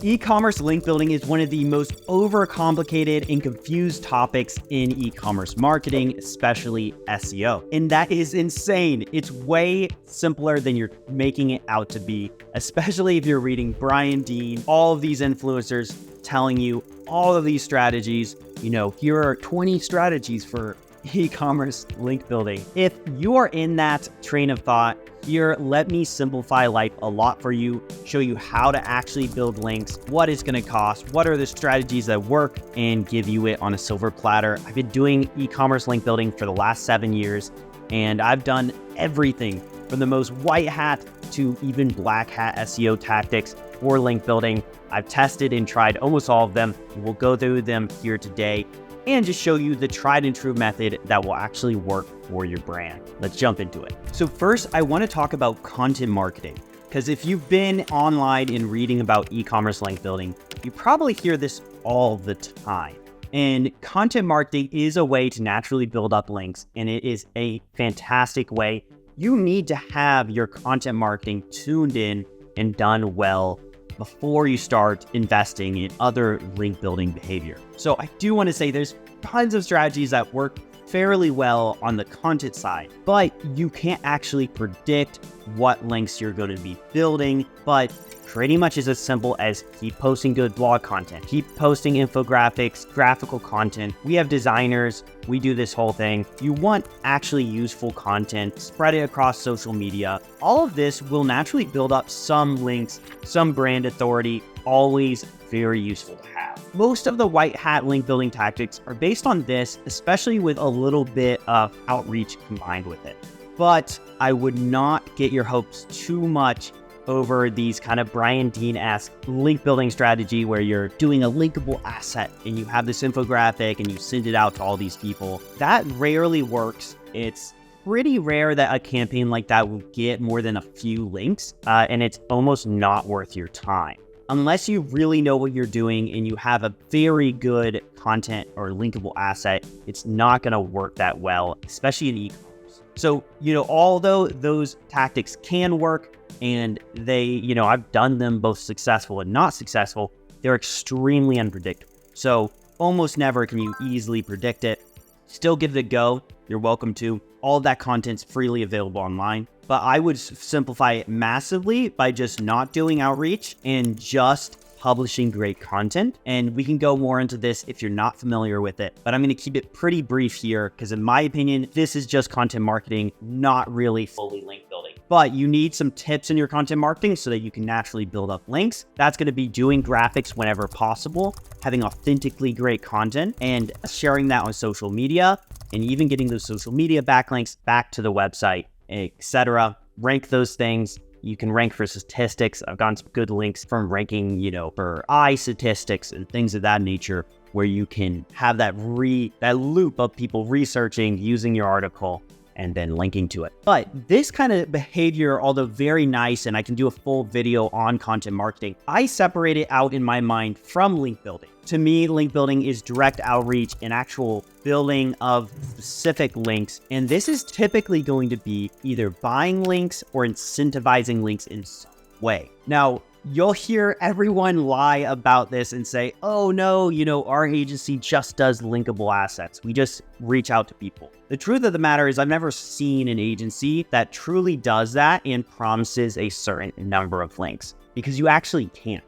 E-commerce link building is one of the most overcomplicated and confused topics in e-commerce marketing, especially SEO. And that is insane. It's way simpler than you're making it out to be, especially if you're reading Brian Dean, all of these influencers telling you all of these strategies. Here are 20 strategies for e-commerce link building. If you are in that train of thought, here, let me simplify life a lot for you, show you how to actually build links, what it's going to cost, what are the strategies that work, and give you it on a silver platter. I've been doing e-commerce link building for the last 7 years, and I've done everything from the most white hat to even black hat SEO tactics for link building. I've tested and tried almost all of them. We'll go through them here today and just show you the tried and true method that will actually work for your brand. Let's jump into it. So first, I want to talk about content marketing, because if you've been online and reading about e-commerce link building, you probably hear this all the time. And content marketing is a way to naturally build up links, and it is a fantastic way. You need to have your content marketing tuned in and done well before you start investing in other link building behavior. So I do want to say there's tons of strategies that work fairly well on the content side, but you can't actually predict what links you're going to be building. But pretty much is as simple as keep posting good blog content, keep posting infographics, graphical content. We have designers, we do this whole thing. You want actually useful content, spread it across social media. All of this will naturally build up some links, some brand authority, always very useful to have. Most of the white hat link building tactics are based on this, especially with a little bit of outreach combined with it. But I would not get your hopes too much over these kind of Brian Dean-esque link building strategy where you're doing a linkable asset and you have this infographic and you send it out to all these people. That rarely works. It's pretty rare that a campaign like that will get more than a few links, and it's almost not worth your time. Unless you really know what you're doing and you have a very good content or linkable asset, it's not going to work that well, especially in e-commerce. So, although those tactics can work, and they, I've done them both successful and not successful, they're extremely unpredictable. So almost never can you easily predict it. Still give it a go. You're welcome to. All of that content's freely available online. But I would simplify it massively by just not doing outreach and just publishing great content. And we can go more into this if you're not familiar with it, but I'm going to keep it pretty brief here because in my opinion, this is just content marketing, not really fully link building. But you need some tips in your content marketing so that you can naturally build up links. That's going to be doing graphics whenever possible, having authentically great content and sharing that on social media, and even getting those social media backlinks back to the website, etc. Rank those things. You can rank for statistics. I've gotten some good links from ranking, for eye statistics and things of that nature, where you can have that loop of people researching, using your article, and then linking to it. But this kind of behavior, although very nice, and I can do a full video on content marketing, I separate it out in my mind from link building. To me, link building is direct outreach and actual building of specific links. And this is typically going to be either buying links or incentivizing links in some way. Now, you'll hear everyone lie about this and say, oh no, our agency just does linkable assets. We just reach out to people. The truth of the matter is I've never seen an agency that truly does that and promises a certain number of links, because you actually can't.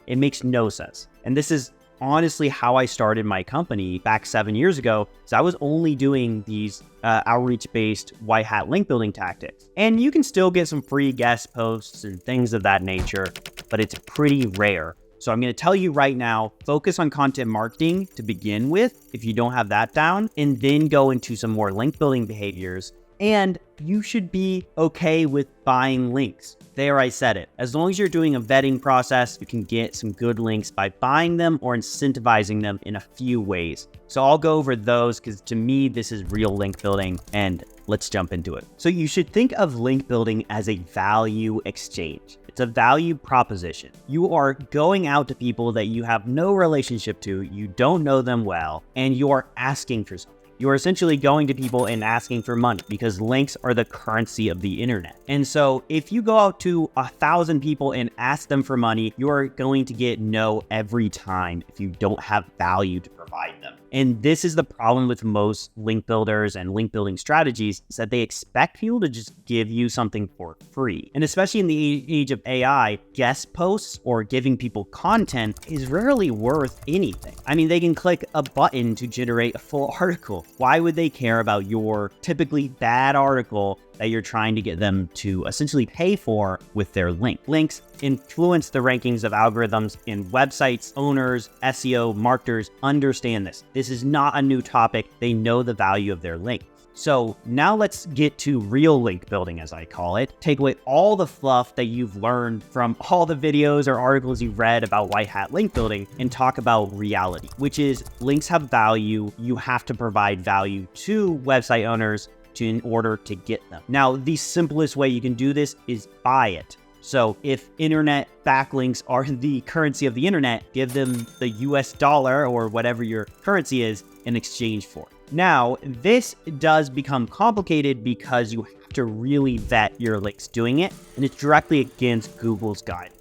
It makes no sense. And this is honestly how I started my company back 7 years ago. So I was only doing these outreach-based white hat link building tactics. And you can still get some free guest posts and things of that nature, but it's pretty rare. So I'm going to tell you right now, focus on content marketing to begin with if you don't have that down, and then go into some more link building behaviors. And you should be okay with buying links. There, I said it. As long as you're doing a vetting process, you can get some good links by buying them or incentivizing them in a few ways. So I'll go over those because to me, this is real link building, and let's jump into it. So you should think of link building as a value exchange. It's a value proposition. You are going out to people that you have no relationship to, you don't know them well, and you are asking for something. You are essentially going to people and asking for money because links are the currency of the internet. And so if you go out to 1,000 people and ask them for money, you are going to get no every time if you don't have value to provide them. And this is the problem with most link builders and link building strategies, is that they expect people to just give you something for free. And especially in the age of AI, guest posts or giving people content is rarely worth anything. I mean, they can click a button to generate a full article. Why would they care about your typically bad article that you're trying to get them to essentially pay for with their link? Links influence the rankings of algorithms, and websites owners, SEO marketers understand this. This is not a new topic. They know the value of their link. So now let's get to real link building, as I call it. Take away all the fluff that you've learned from all the videos or articles you've read about white hat link building and talk about reality, which is links have value. You have to provide value to website owners in order to get them. Now, the simplest way you can do this is buy it. So if internet backlinks are the currency of the internet, give them the US dollar or whatever your currency is in exchange for it. Now, this does become complicated because you have to really vet your links doing it, and it's directly against Google's guidelines.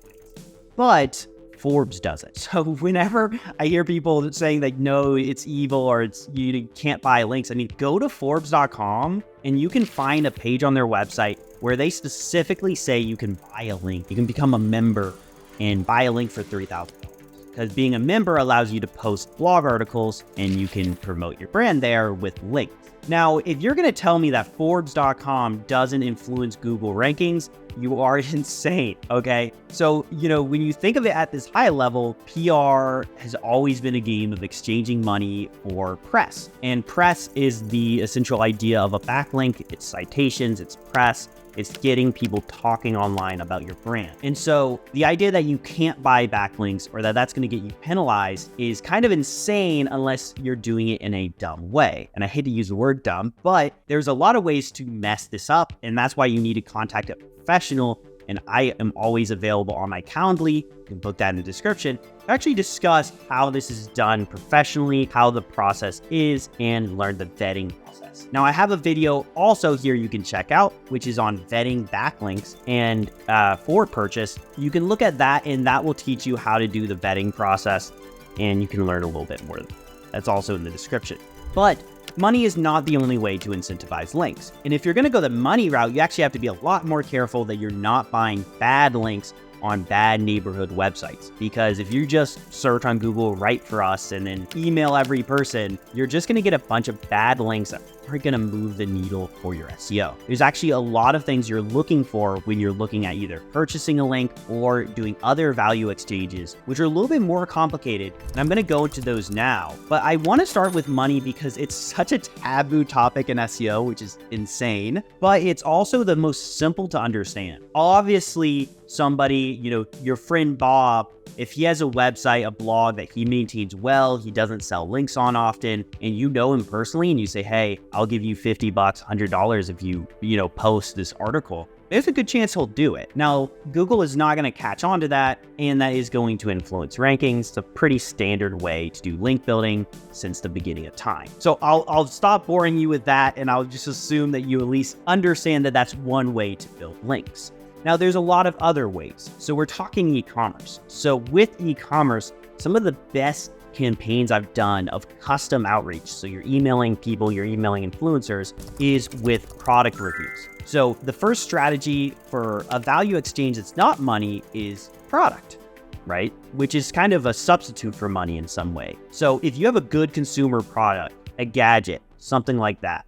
But Forbes does it. So whenever I hear people saying like, no, it's evil or you can't buy links, I mean, go to Forbes.com and you can find a page on their website where they specifically say you can buy a link. You can become a member and buy a link for $3,000. Because being a member allows you to post blog articles and you can promote your brand there with links. Now, if you're going to tell me that Forbes.com doesn't influence Google rankings, you are insane, okay? So, when you think of it at this high level, PR has always been a game of exchanging money for press. And press is the essential idea of a backlink. It's citations, it's press. It's getting people talking online about your brand. And so the idea that you can't buy backlinks or that that's going to get you penalized is kind of insane unless you're doing it in a dumb way. And I hate to use the word dumb, but there's a lot of ways to mess this up. And that's why you need to contact a professional. And I am always available on my Calendly. You can put that in the description to actually discuss how this is done professionally, how the process is, and learn the vetting process. Now, I have a video also here you can check out, which is on vetting backlinks and for purchase. You can look at that, and that will teach you how to do the vetting process, and you can learn a little bit more. That's also in the description. But money is not the only way to incentivize links. And if you're going to go the money route, you actually have to be a lot more careful that you're not buying bad links on bad neighborhood websites. Because if you just search on Google, write for us, and then email every person, you're just going to get a bunch of bad links that aren't going to move the needle for your SEO. There's actually a lot of things you're looking for when you're looking at either purchasing a link or doing other value exchanges, which are a little bit more complicated. And I'm going to go into those now. But I want to start with money because it's such a taboo topic in SEO, which is insane, but it's also the most simple to understand. Obviously, somebody, your friend Bob, if he has a website, a blog that he maintains well, he doesn't sell links on often, and you know him personally and you say, hey, I'll give you $50, $100 if you post this article, there's a good chance he'll do it. Now, Google is not going to catch on to that, and that is going to influence rankings. It's a pretty standard way to do link building since the beginning of time. So I'll stop boring you with that, and I'll just assume that you at least understand that that's one way to build links. Now, there's a lot of other ways. So we're talking e-commerce. So with e-commerce, some of the best campaigns I've done of custom outreach, so you're emailing people, you're emailing influencers, is with product reviews. So the first strategy for a value exchange that's not money is product, right? Which is kind of a substitute for money in some way. So if you have a good consumer product, a gadget, something like that,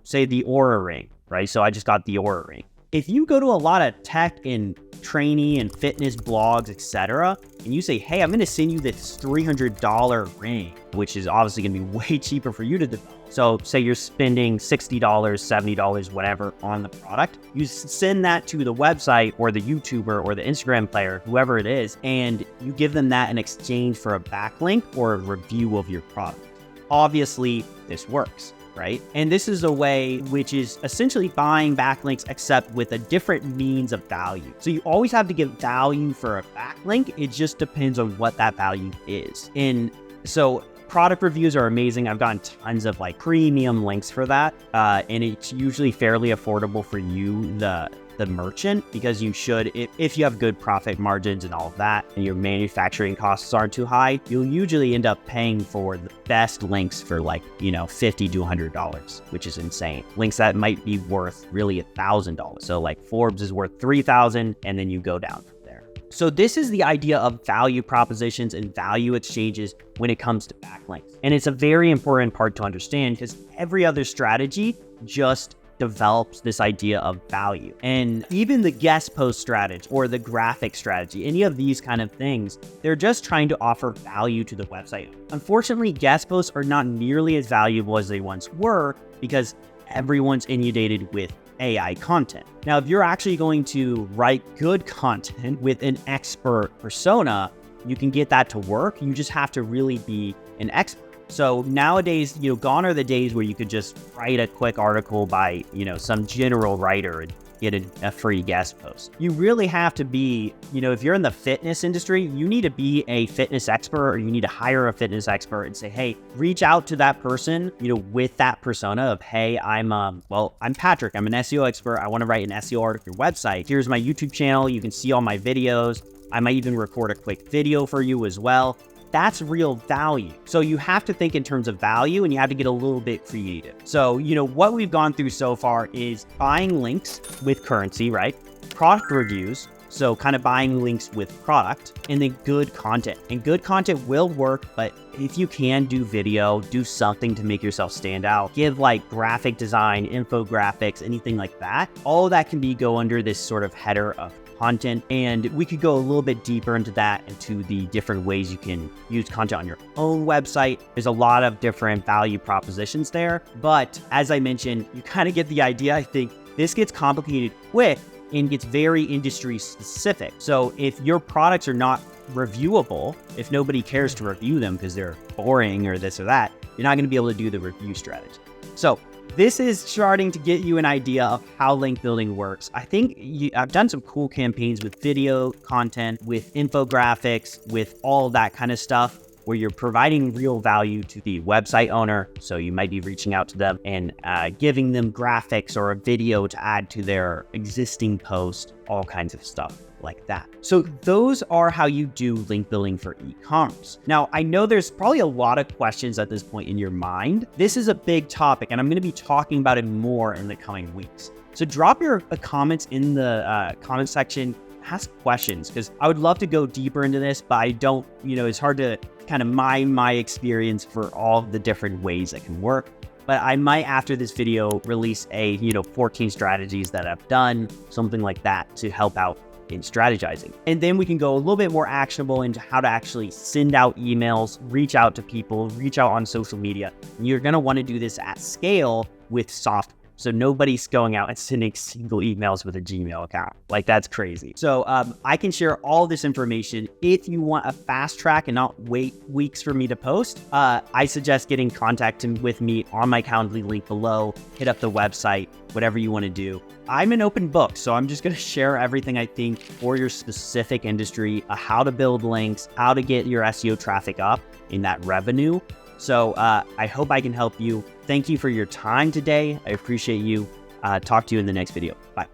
say the Oura Ring, right? So I just got the Oura Ring. If you go to a lot of tech and training and fitness blogs, etc., and you say, hey, I'm going to send you this $300 ring, which is obviously going to be way cheaper for you to develop. So say you're spending $60, $70, whatever on the product, you send that to the website or the YouTuber or the Instagram player, whoever it is, and you give them that in exchange for a backlink or a review of your product. Obviously, this works, right? And this is a way which is essentially buying backlinks, except with a different means of value. So you always have to give value for a backlink. It just depends on what that value is. And so product reviews are amazing. I've gotten tons of like premium links for that. And it's usually fairly affordable for you, the merchant, because you should, if you have good profit margins and all of that, and your manufacturing costs aren't too high, you'll usually end up paying for the best links for like, $50 to $100, which is insane. Links that might be worth really $1,000. So like Forbes is worth $3,000, and then you go down from there. So this is the idea of value propositions and value exchanges when it comes to backlinks. And it's a very important part to understand because every other strategy just develops this idea of value. And even the guest post strategy or the graphic strategy, any of these kind of things, they're just trying to offer value to the website. Unfortunately, guest posts are not nearly as valuable as they once were because everyone's inundated with AI content. Now, if you're actually going to write good content with an expert persona, you can get that to work. You just have to really be an expert. So nowadays, gone are the days where you could just write a quick article by, some general writer and get a free guest post. You really have to be, if you're in the fitness industry, you need to be a fitness expert, or you need to hire a fitness expert and say, hey, reach out to that person, with that persona of, hey, I'm Patrick, I'm an SEO expert. I want to write an SEO article for your website. Here's my YouTube channel. You can see all my videos. I might even record a quick video for you as well. That's real value. So you have to think in terms of value, and you have to get a little bit creative. So, what we've gone through so far is buying links with currency, right? Product reviews. So kind of buying links with product, and then good content. And good content will work, but if you can do video, do something to make yourself stand out, give like graphic design, infographics, anything like that. All of that can go under this sort of header of content, and we could go a little bit deeper into that, into the different ways you can use content on your own website. There's a lot of different value propositions there, but as I mentioned, you kind of get the idea. I think this gets complicated quick and gets very industry specific. So if your products are not reviewable, if nobody cares to review them because they're boring or this or that, you're not going to be able to do the review strategy. So this is starting to get you an idea of how link building works. I think I've done some cool campaigns with video content, with infographics, with all that kind of stuff, where you're providing real value to the website owner. So you might be reaching out to them and giving them graphics or a video to add to their existing post, all kinds of stuff like that. So those are how you do link building for e-commerce. Now, I know there's probably a lot of questions at this point in your mind. This is a big topic, and I'm going to be talking about it more in the coming weeks. So drop your comments in the comment section. Ask questions, because I would love to go deeper into this, but I don't, it's hard to kind of mine my experience for all the different ways that can work. But I might, after this video, release a, 14 strategies that I've done, something like that, to help out in strategizing. And then we can go a little bit more actionable into how to actually send out emails, reach out to people, reach out on social media. And you're going to want to do this at scale with software. So nobody's going out and sending single emails with a Gmail account. Like, that's crazy. So I can share all this information. If you want a fast track and not wait weeks for me to post, I suggest getting in contact with me on my Calendly link below. Hit up the website, whatever you want to do. I'm an open book, so I'm just going to share everything I think for your specific industry, how to build links, how to get your SEO traffic up in that revenue. So I hope I can help you. Thank you for your time today. I appreciate you. Talk to you in the next video. Bye.